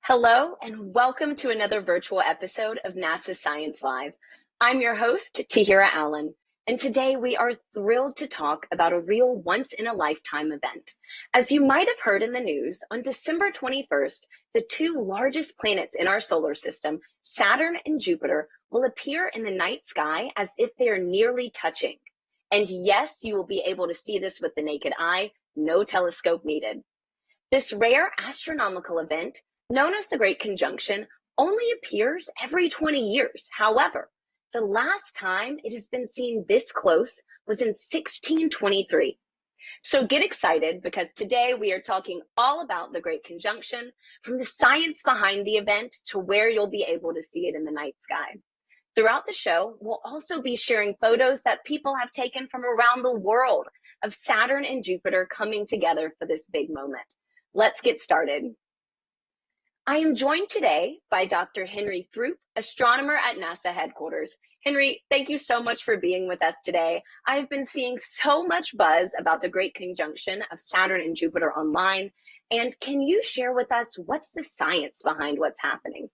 Hello, and welcome to another virtual episode of NASA Science Live. I'm your host, Tahira Allen, and today we are thrilled to talk about a real once-in-a-lifetime event. As you might have heard in the news, on December 21st, the two largest planets in our solar system, Saturn and Jupiter, will appear in the night sky as if they are nearly touching. And yes, you will be able to see this with the naked eye, no telescope needed. This rare astronomical event, known as the Great Conjunction, only appears every 20 years. However, the last time it has been seen this close was in 1623. So get excited, because today we are talking all about the Great Conjunction, from the science behind the event to where you'll be able to see it in the night sky. Throughout the show, we'll also be sharing photos that people have taken from around the world of Saturn and Jupiter coming together for this big moment. Let's get started. I am joined today by Dr. Henry Throop, astronomer at NASA headquarters. Henry, thank you so much for being with us today. I've been seeing so much buzz about the Great Conjunction of Saturn and Jupiter online. And can you share with us what's the science behind what's happening?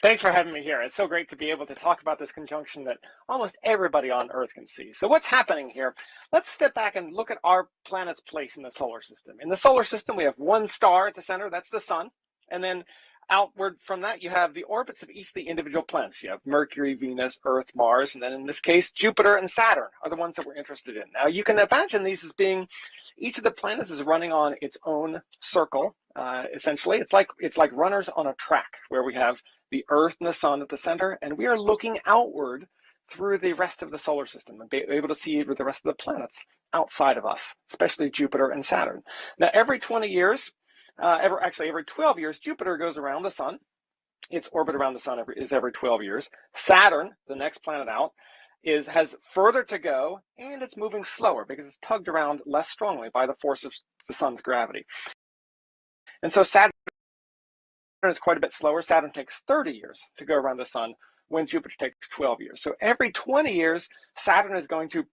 Thanks for having me here. It's so great to be able to talk about this conjunction that almost everybody on Earth can see. So what's happening here? Let's step back and look at our planet's place in the solar system. In the solar system, we have one star at the center, that's the sun. And then outward from that, you have the orbits of each of the individual planets. You have Mercury, Venus, Earth, Mars, and then in this case, Jupiter and Saturn are the ones that we're interested in. Now, you can imagine these as being, each of the planets is running on its own circle, essentially. It's like runners on a track, where we have the Earth and the sun at the center, and we are looking outward through the rest of the solar system and be able to see the rest of the planets outside of us, especially Jupiter and Saturn. Now, every 20 years, every 12 years, Jupiter goes around the sun. Its orbit around the sun is every 12 years. Saturn, the next planet out, has further to go, and it's moving slower because it's tugged around less strongly by the force of the sun's gravity. And so Saturn is quite a bit slower. Saturn takes 30 years to go around the sun, when Jupiter takes 12 years. So every 20 years, Jupiter is going to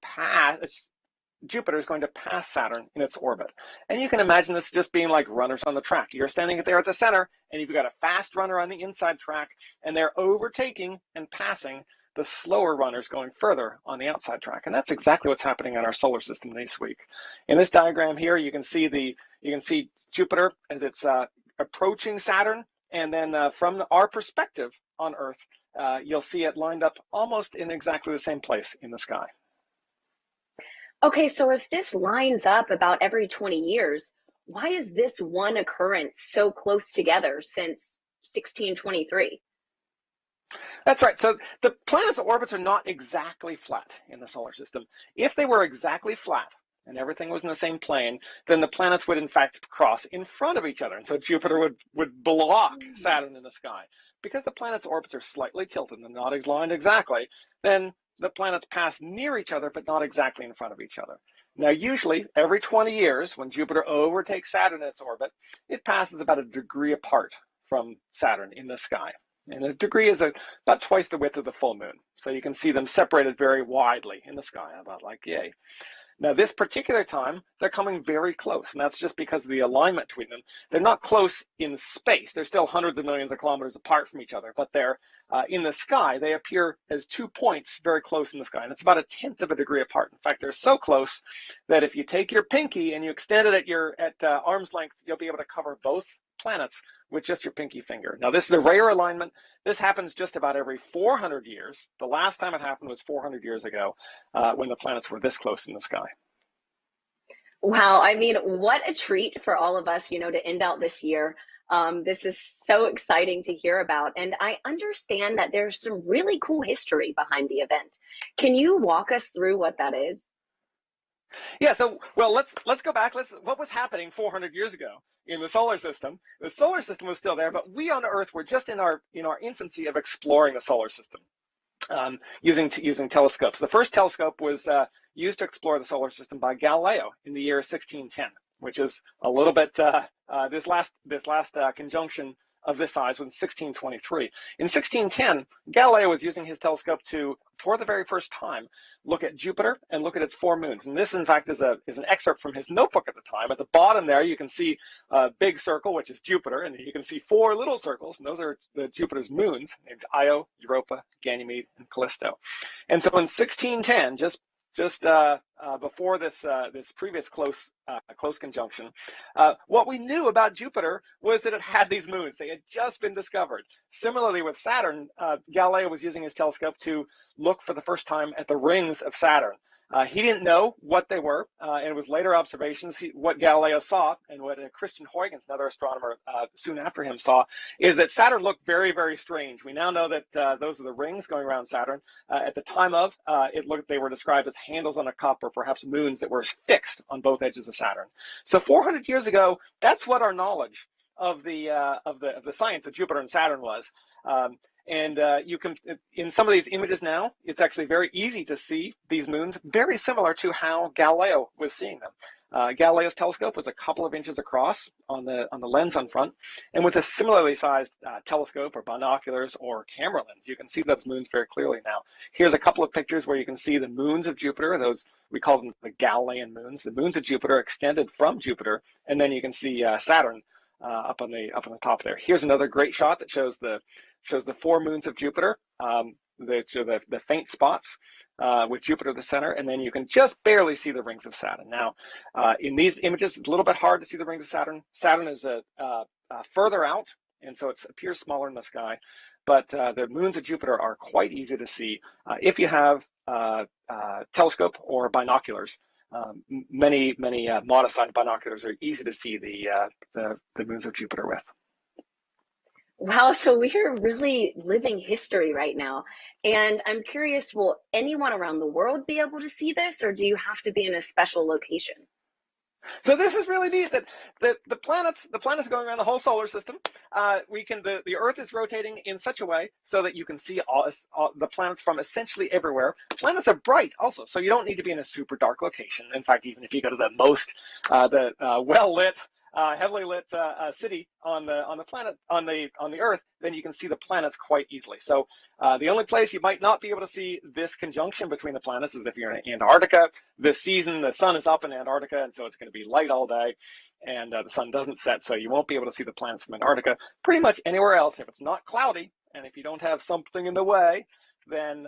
pass Saturn in its orbit. And you can imagine this just being like runners on the track. You're standing there at the center, and you've got a fast runner on the inside track, and they're overtaking and passing the slower runners going further on the outside track. And that's exactly what's happening in our solar system this week. In this diagram here, you can see Jupiter as it's approaching Saturn. And then from our perspective on Earth, you'll see it lined up almost in exactly the same place in the sky. Okay, so if this lines up about every 20 years, why is this one occurrence so close together since 1623? That's right. So the planets' orbits are not exactly flat in the solar system. If they were exactly flat and everything was in the same plane, then the planets would in fact cross in front of each other. And so Jupiter would block Saturn in the sky. Because the planets' orbits are slightly tilted and not aligned exactly, then the planets pass near each other, but not exactly in front of each other. Now, usually every 20 years, when Jupiter overtakes Saturn in its orbit, it passes about a degree apart from Saturn in the sky. And a degree is about twice the width of the full moon. So you can see them separated very widely in the sky, about like yay. Now, this particular time, they're coming very close, and that's just because of the alignment between them. They're not close in space. They're still hundreds of millions of kilometers apart from each other, but they're in the sky. They appear as 2 points very close in the sky, and it's about 1/10 of a degree apart. In fact, they're so close that if you take your pinky and you extend it at arm's length, you'll be able to cover both planets with just your pinky finger. Now, this is a rare alignment. This happens just about every 400 years. The last time it happened was 400 years ago, when the planets were this close in the sky. Wow, I mean, what a treat for all of us, to end out this year. This is so exciting to hear about. And I understand that there's some really cool history behind the event. Can you walk us through what that is? Yeah, so, well, let's go back. What was happening 400 years ago in the solar system? The solar system was still there, but we on Earth were just in our infancy of exploring the solar system, using telescopes. The first telescope was used to explore the solar system by Galileo in the year 1610, which is a little bit this last conjunction of this size was in 1623. In 1610, Galileo was using his telescope to, for the very first time, look at Jupiter and look at its 4 moons. And this, in fact, is an excerpt from his notebook at the time. At the bottom there, you can see a big circle, which is Jupiter, and you can see 4 little circles, and those are Jupiter's moons, named Io, Europa, Ganymede, and Callisto. And so in 1610, just before this previous close conjunction, what we knew about Jupiter was that it had these moons. They had just been discovered. Similarly with Saturn, Galileo was using his telescope to look for the first time at the rings of Saturn. He didn't know what they were, and it was later observations. What Galileo saw, and what Christian Huygens, another astronomer soon after him, saw, is that Saturn looked very, very strange. We now know that those are the rings going around Saturn. At the time of, they were described as handles on a cup, or perhaps moons that were fixed on both edges of Saturn. So 400 years ago, that's what our knowledge of the science of Jupiter and Saturn was. And you can, in some of these images now, it's actually very easy to see these moons, very similar to how Galileo was seeing them. Galileo's telescope was a couple of inches across on the lens on front, and with a similarly sized telescope or binoculars or camera lens, you can see those moons very clearly now. Here's a couple of pictures where you can see the moons of Jupiter. Those, we call them the Galilean moons. The moons of Jupiter extended from Jupiter, and then you can see Saturn up on the top there. Here's another great shot that shows the 4 moons of Jupiter, the faint spots with Jupiter the center, and then you can just barely see the rings of Saturn. Now, in these images, it's a little bit hard to see the rings of Saturn. Saturn is further out, and so it appears smaller in the sky, but the moons of Jupiter are quite easy to see if you have telescope or binoculars. Many modest-sized binoculars are easy to see the moons of Jupiter with. Wow, so we're really living history right now. And I'm curious, will anyone around the world be able to see this, or do you have to be in a special location? So this is really neat that the planets going around the whole solar system. The Earth is rotating in such a way so that you can see all the planets from essentially everywhere. Planets are bright also, so you don't need to be in a super dark location. In fact, even if you go to the most well lit, heavily lit city on the Earth, then you can see the planets quite easily. So the only place you might not be able to see this conjunction between the planets is if you're in Antarctica. This season, the sun is up in Antarctica, and so it's going to be light all day, and the sun doesn't set, so you won't be able to see the planets from Antarctica. Pretty much anywhere else, if it's not cloudy, and if you don't have something in the way, then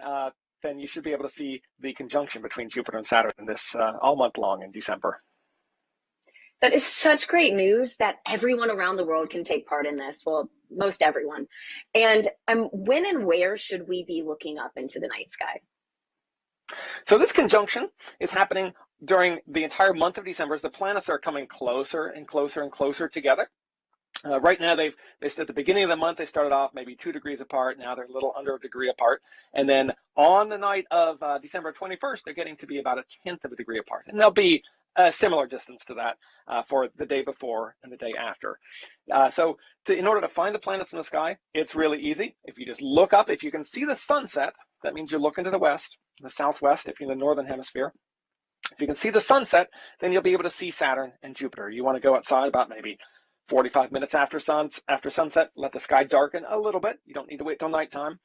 you should be able to see the conjunction between Jupiter and Saturn this all month long in December. That is such great news that everyone around the world can take part in this. Well, most everyone. And when and where should we be looking up into the night sky? So this conjunction is happening during the entire month of December as the planets are coming closer and closer and closer together. Right now, they said at the beginning of the month, they started off maybe 2 degrees apart. Now they're a little under a degree apart. And then on the night of December 21st, they're getting to be about 1/10 of a degree apart. And they'll be a similar distance to that for the day before and the day after. So in order to find the planets in the sky, it's really easy. If you just look up, if you can see the sunset, that means you're looking to the west, the southwest, if you're in the northern hemisphere. If you can see the sunset, then you'll be able to see Saturn and Jupiter. You want to go outside about maybe 45 minutes after sunset, let the sky darken a little bit. You don't need to wait till nighttime.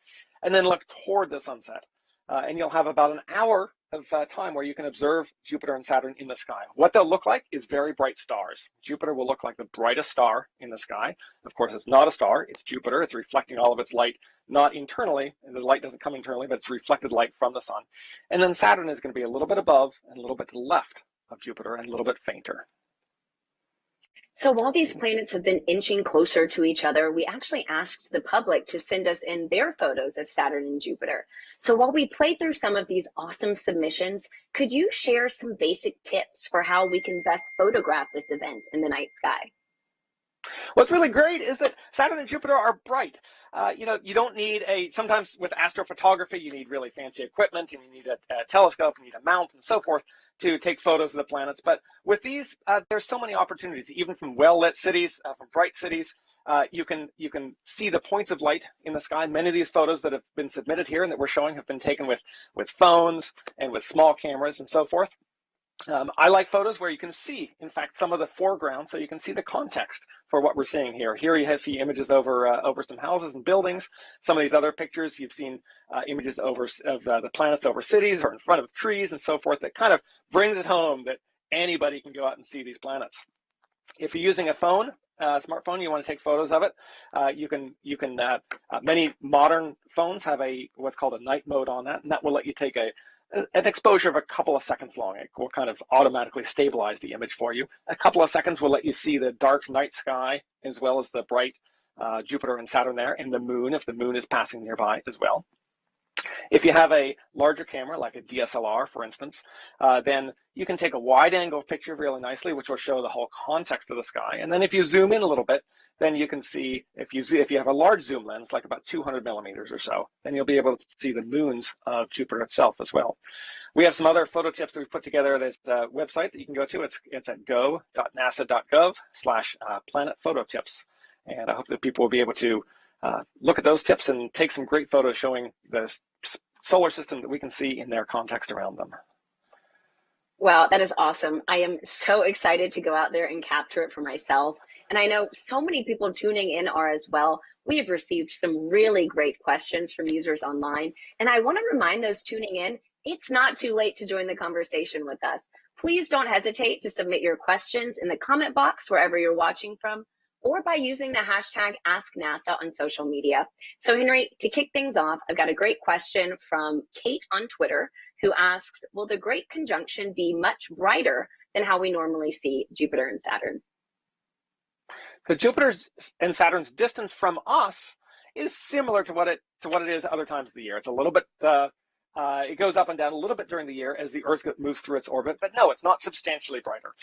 And then look toward the sunset. And you'll have about an hour of time where you can observe Jupiter and Saturn in the sky. What they'll look like is very bright stars. Jupiter will look like the brightest star in the sky. Of course, it's not a star, it's Jupiter. It's reflecting all of its light, not internally, and the light doesn't come internally, but it's reflected light from the sun. And then Saturn is going to be a little bit above and a little bit to the left of Jupiter and a little bit fainter. So while these planets have been inching closer to each other, we actually asked the public to send us in their photos of Saturn and Jupiter. So while we play through some of these awesome submissions, could you share some basic tips for how we can best photograph this event in the night sky? What's really great is that Saturn and Jupiter are bright. You don't need sometimes with astrophotography, you need really fancy equipment, and you need a telescope, you need a mount, and so forth to take photos of the planets. But with these, there's so many opportunities, even from well-lit cities, from bright cities. You can see the points of light in the sky. Many of these photos that have been submitted here and that we're showing have been taken with phones and with small cameras and so forth. I like photos where you can see, in fact, some of the foreground, so you can see the context for what we're seeing here. Here you see images over some houses and buildings. Some of these other pictures, you've seen images of the planets over cities or in front of trees and so forth. That kind of brings it home that anybody can go out and see these planets. If you're using a phone, smartphone, you want to take photos of it. Many modern phones have what's called a night mode on that, and that will let you take an exposure of a couple of seconds long. It will kind of automatically stabilize the image for you. A couple of seconds will let you see the dark night sky as well as the bright Jupiter and Saturn there, and the moon, if the moon is passing nearby as well. If you have a larger camera, like a DSLR, for instance, then you can take a wide-angle picture really nicely, which will show the whole context of the sky. And then if you zoom in a little bit, then you can see, if you have a large zoom lens, like about 200 millimeters or so, then you'll be able to see the moons of Jupiter itself as well. We have some other photo tips that we've put together. There's a website that you can go to. It's at go.nasa.gov/planet-photo-tips. And I hope that people will be able to look at those tips and take some great photos showing the solar system that we can see in their context around them. Wow, that is awesome. I am so excited to go out there and capture it for myself. And I know so many people tuning in are as well. We have received some really great questions from users online. And I want to remind those tuning in, it's not too late to join the conversation with us. Please don't hesitate to submit your questions in the comment box wherever you're watching from, or by using the hashtag AskNASA on social media. So Henry, to kick things off, I've got a great question from Kate on Twitter, who asks, will the Great Conjunction be much brighter than how we normally see Jupiter and Saturn? The Jupiter and Saturn's distance from us is similar to what it is other times of the year. It's a little bit, it goes up and down a little bit during the year as the Earth moves through its orbit, but no, it's not substantially brighter.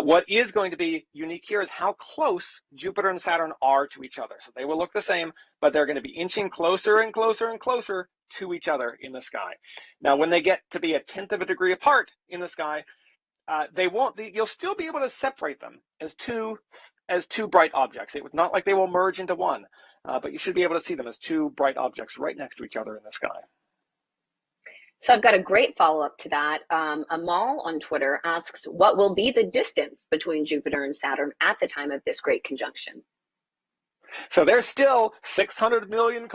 What is going to be unique here is how close Jupiter and Saturn are to each other. So they will look the same, but they're going to be inching closer and closer and closer to each other in the sky. Now, when they get to be 1/10 of a degree apart in the sky, you'll still be able to separate them as two bright objects. It's not like they will merge into one, but you should be able to see them as two bright objects right next to each other in the sky. So I've got a great follow-up to that. Amal on Twitter asks, what will be the distance between Jupiter and Saturn at the time of this great conjunction? So they're still 600 million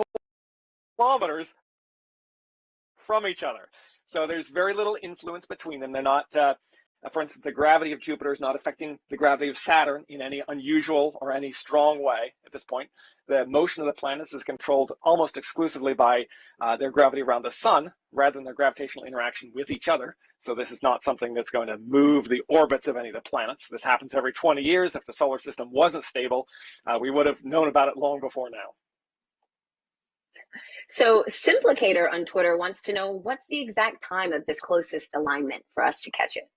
kilometers from each other. So there's very little influence between them. They're not, for instance, the gravity of Jupiter is not affecting the gravity of Saturn in any unusual or any strong way at this point. The motion of the planets is controlled almost exclusively by their gravity around the sun rather than their gravitational interaction with each other. So this is not something that's going to move the orbits of any of the planets. This happens every 20 years. If the solar system wasn't stable, we would have known about it long before now. So Simplicator on Twitter wants to know, what's the exact time of this closest alignment for us to catch it?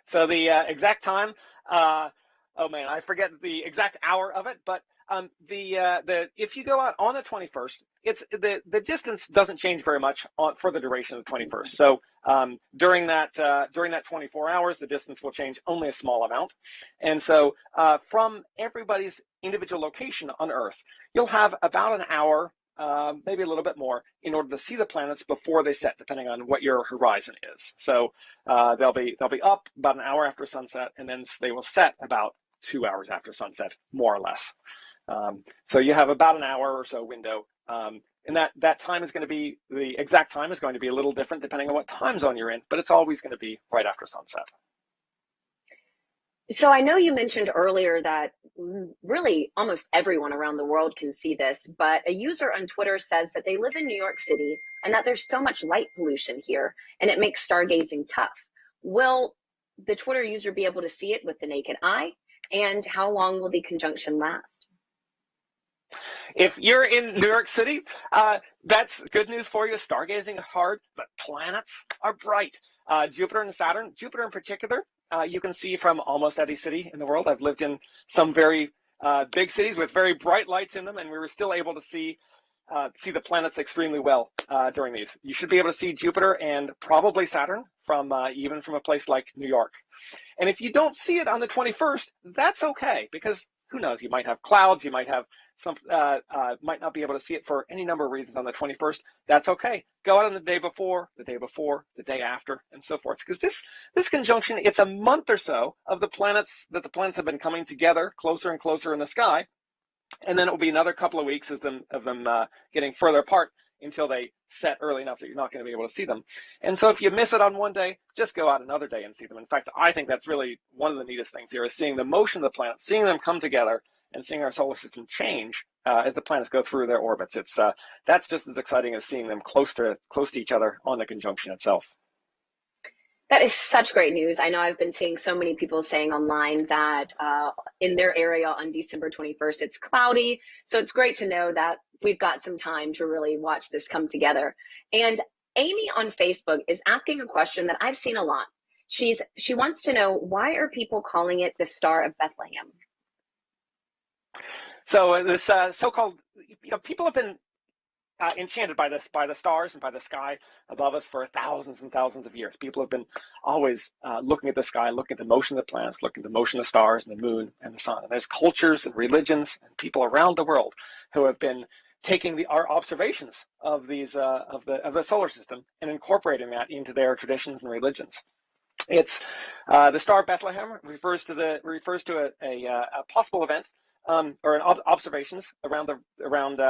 So the exact time, oh man, I forget the exact hour of it, but if you go out on the 21st, the distance doesn't change very much for the duration of the 21st. So during that 24 hours, the distance will change only a small amount. And so from everybody's individual location on Earth, you'll have about an hour, maybe a little bit more, in order to see the planets before they set, depending on what your horizon is. So they'll be up about an hour after sunset, and then they will set about 2 hours after sunset, more or less. So you have about an hour or so window, and that time is going to be, the exact time is going to be a little different depending on what time zone you're in, but it's always going to be right after sunset. So I know you mentioned earlier that really almost everyone around the world can see this, but a user on Twitter says that they live in New York City and that there's so much light pollution here and it makes stargazing tough. Will the Twitter user be able to see it with the naked eye? And how long will the conjunction last? If you're in New York City, that's good news for you. Stargazing is hard, but planets are bright. Jupiter and Saturn, Jupiter in particular, you can see from almost any city in the world. I've lived in some very big cities with very bright lights in them, and we were still able to see the planets extremely well during these. You should be able to see Jupiter and probably Saturn from even from a place like New York. And if you don't see it on the 21st, that's okay, because who knows, you might have clouds, you might have might not be able to see it for any number of reasons on the 21st. That's okay. Go out on the day before, the day after, and so forth. Because this conjunction, it's a month or so of the planets have been coming together closer and closer in the sky, and then it will be another couple of weeks of them getting further apart until they set early enough that you're not going to be able to see them. And so if you miss it on one day, just go out another day and see them. In fact, I think that's really one of the neatest things here, is seeing the motion of the planets, seeing them come together, and seeing our solar system change as the planets go through their orbits. That's just as exciting as seeing them close to each other on the conjunction itself. That is such great news. I know I've been seeing so many people saying online that in their area on December 21st, it's cloudy. So it's great to know that we've got some time to really watch this come together. And Amy on Facebook is asking a question that I've seen a lot. She wants to know, why are people calling it the Star of Bethlehem? So this so-called, people have been enchanted by the stars and by the sky above us for thousands and thousands of years. People have been always looking at the sky, looking at the motion of the planets, looking at the motion of the stars and the moon and the sun. And there's cultures and religions and people around the world who have been taking our observations of these of the solar system and incorporating that into their traditions and religions. It's the Star of Bethlehem refers to a possible event or observations around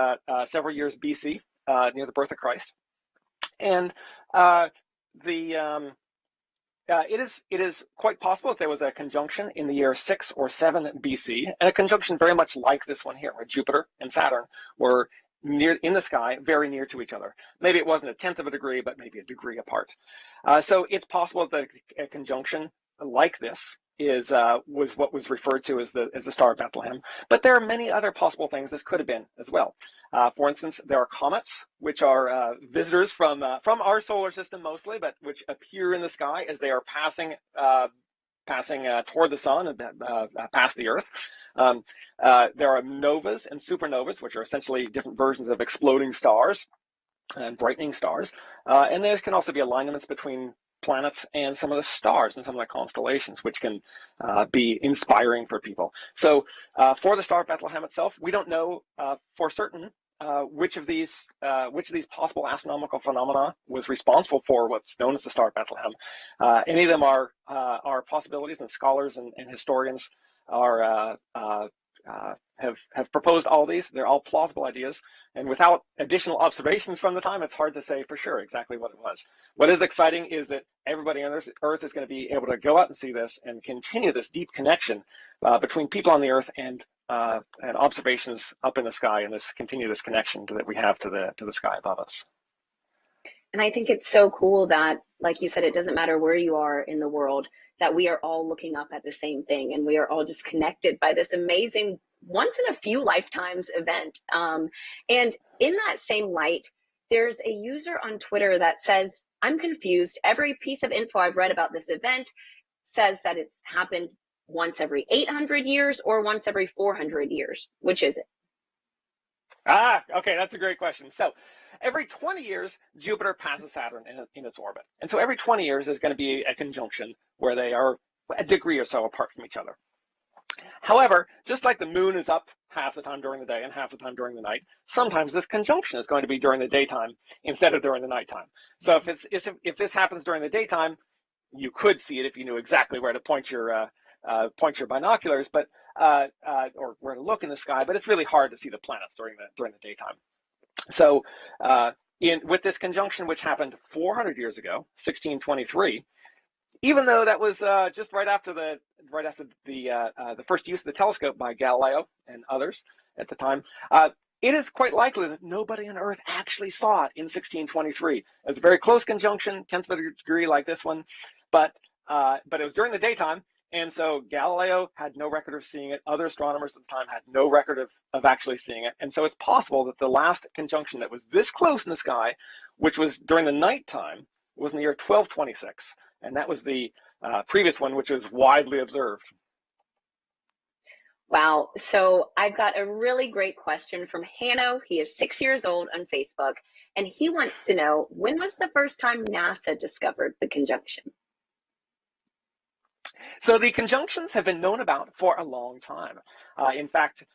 several years BC, near the birth of Christ, and it is quite possible that there was a conjunction in the year 6 or 7 BC, and a conjunction very much like this one here, where Jupiter and Saturn were near in the sky, very near to each other. Maybe it wasn't 1/10 of a degree, but maybe a degree apart. So it's possible that a conjunction like this was what was referred to as the Star of Bethlehem. But there are many other possible things this could have been as well. For instance, there are comets, which are visitors from our solar system mostly, but which appear in the sky as they are passing toward the sun and past the Earth. There are novas and supernovas, which are essentially different versions of exploding stars and brightening stars. And there can also be alignments between planets and some of the stars and some of the constellations, which can be inspiring for people. So for the Star of Bethlehem itself, we don't know for certain which of these possible astronomical phenomena was responsible for what's known as the Star of Bethlehem. Any of them are possibilities, and scholars and historians have proposed all these. They're all plausible ideas, and without additional observations from the time, it's hard to say for sure exactly what it was. What is exciting is that everybody on Earth is going to be able to go out and see this and continue this deep connection between people on the Earth and observations up in the sky, and continue this connection that we have to the sky above us. And I think it's so cool that, like you said, it doesn't matter where you are in the world, that we are all looking up at the same thing, and we are all just connected by this amazing, once in a few lifetimes event. And in that same light, there's a user on Twitter that says, "I'm confused. Every piece of info I've read about this event says that it's happened once every 800 years or once every 400 years. Which is it?" Okay, that's a great question. So every 20 years, Jupiter passes Saturn in its orbit. And so every 20 years, there's going to be a conjunction where they are a degree or so apart from each other. However, just like the moon is up half the time during the day and half the time during the night, sometimes this conjunction is going to be during the daytime instead of during the nighttime. So if this happens during the daytime, you could see it if you knew exactly where to point your binoculars, but or where to look in the sky. But it's really hard to see the planets during the daytime. So with this conjunction, which happened 400 years ago, 1623, even though that was just right after the first use of the telescope by Galileo and others at the time, it is quite likely that nobody on Earth actually saw it in 1623. It was a very close conjunction, 1/10 of a degree like this one, but it was during the daytime. And so Galileo had no record of seeing it. Other astronomers at the time had no record of actually seeing it. And so it's possible that the last conjunction that was this close in the sky, which was during the nighttime, was in the year 1226. And that was the previous one, which was widely observed. Wow. So I've got a really great question from Hanno. He is 6 years old on Facebook, and he wants to know, when was the first time NASA discovered the conjunction? So the conjunctions have been known about for a long time. In fact,